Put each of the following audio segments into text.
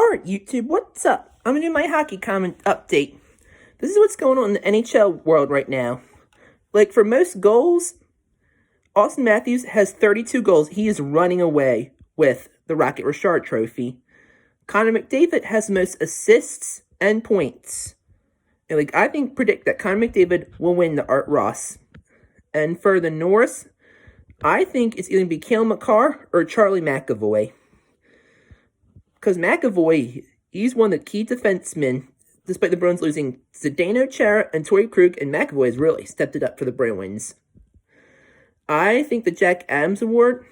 Alright, YouTube, what's up? I'm gonna do my hockey comment update. This is what's going on in the NHL world right now. Like, for most goals, Austin Matthews has 32 goals. He is running away with the Rocket Richard Trophy. Connor McDavid has the most assists and points. And, I predict that Connor McDavid will win the Art Ross. And for the North, I think it's either going to be Cale Makar or Charlie McAvoy. Because McAvoy, he's one of the key defensemen, despite the Bruins losing Zdeno Chara and Torrey Krug, and McAvoy has really stepped it up for the Bruins. I think the Jack Adams Award,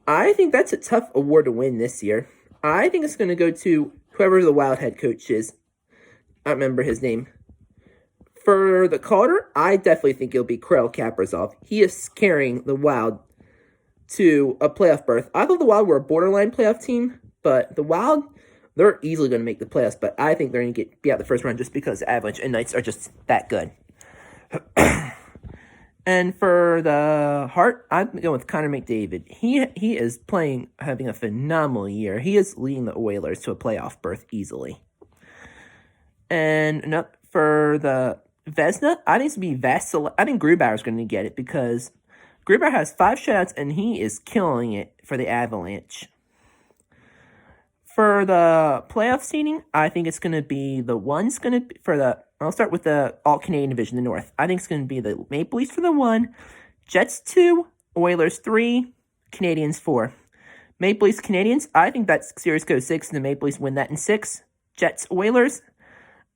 I think that's a tough award to win this year. I think it's going to go to whoever the Wild head coach is. I don't remember his name. For the Calder, I definitely think it'll be Kirill Kaprizov. He is carrying the Wild to a playoff berth. I thought the Wild were a borderline playoff team, but the Wild, they're easily going to make the playoffs, but I think they're going to be out the first round just because Avalanche and Knights are just that good. And for the Hart, I'm going with Connor McDavid. He is having a phenomenal year. He is leading the Oilers to a playoff berth easily. And for the Vezina, I think it's going to be Vasil. I think Grubauer's going to get it because Grubauer has 5 shutouts, and he is killing it for the Avalanche. For the playoff seeding, I think it's going to be I'll start with the All-Canadian Division, the North. I think it's going to be the Maple Leafs for the 1, Jets 2, Oilers 3, Canadiens 4. Maple Leafs, Canadiens, I think that series goes 6, and the Maple Leafs win that in 6. Jets, Oilers,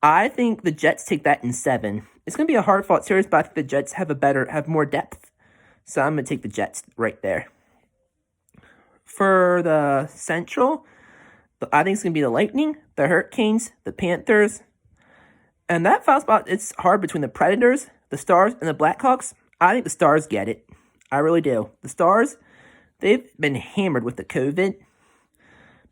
I think the Jets take that in 7. It's going to be a hard-fought series, but I think the Jets have more depth. So I'm going to take the Jets right there. For the Central, I think it's going to be the Lightning, the Hurricanes, the Panthers. And that final spot, it's hard between the Predators, the Stars, and the Blackhawks. I think the Stars get it. I really do. The Stars, they've been hammered with the COVID.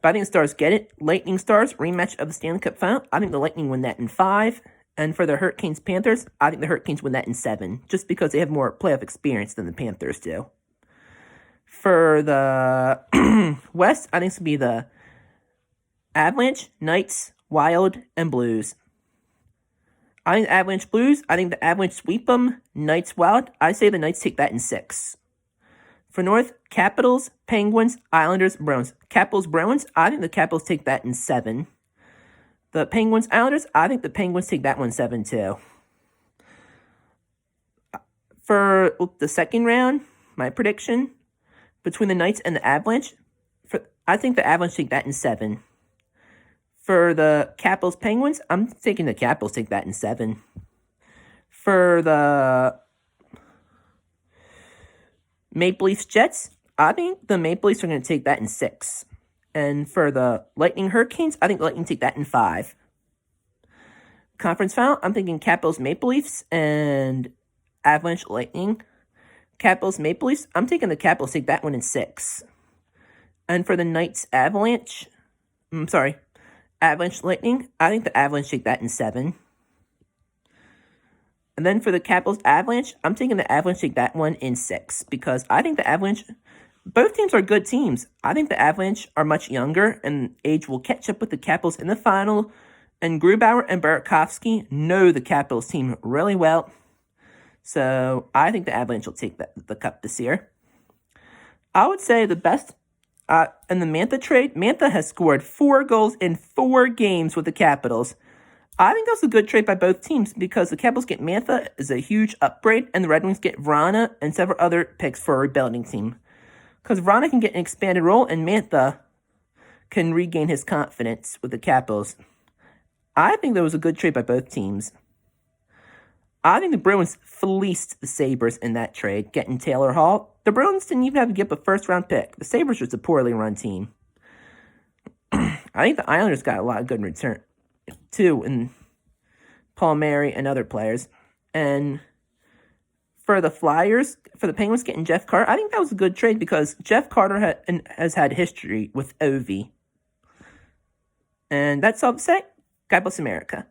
But I think the Stars get it. Lightning Stars, rematch of the Stanley Cup Final. I think the Lightning win that in 5. And for the Hurricanes Panthers, I think the Hurricanes win that in 7, just because they have more playoff experience than the Panthers do. For the West, I think it's going to be the Avalanche, Knights, Wild, and Blues. I think the Avalanche Blues, I think the Avalanche sweep them. Knights, Wild, I say the Knights take that in 6. For North, Capitals, Penguins, Islanders, Bruins. Capitals, Bruins, I think the Capitals take that in 7. The Penguins, Islanders, I think the Penguins take that one 7 too. For the second round, my prediction, between the Knights and the Avalanche, I think the Avalanche take that in 7. For the Capitals, Penguins, I'm thinking the Capitals take that in 7. For the Maple Leafs, Jets, I think the Maple Leafs are going to take that in 6. And for the Lightning Hurricanes, I think the Lightning take that in 5. Conference final, I'm thinking Capitals Maple Leafs and Avalanche Lightning. Capitals Maple Leafs, I'm taking the Capitals take that one in 6. And for the Knights Avalanche Lightning, I think the Avalanche take that in 7. And then for the Capitals Avalanche, I'm taking the Avalanche take that one in 6 because I think the Avalanche, both teams are good teams. I think the Avalanche are much younger, and age will catch up with the Capitals in the final. And Grubauer and Burakovsky know the Capitals team really well. So I think the Avalanche will take the cup this year. I would say the best in the Mantha trade, Mantha has scored 4 goals in 4 games with the Capitals. I think that's a good trade by both teams because the Capitals get Mantha is a huge upgrade, and the Red Wings get Vrana and several other picks for a rebuilding team. Because Vrana can get an expanded role, and Mantha can regain his confidence with the Capitals. I think that was a good trade by both teams. I think the Bruins fleeced the Sabres in that trade, getting Taylor Hall. The Bruins didn't even have to give up a first-round pick. The Sabres was a poorly run team. I think the Islanders got a lot of good in return, too, and Paul Mary and other players. And for the Flyers, for the Penguins getting Jeff Carter, I think that was a good trade because Jeff Carter has had history with Ovi. And that's all to say. God bless America.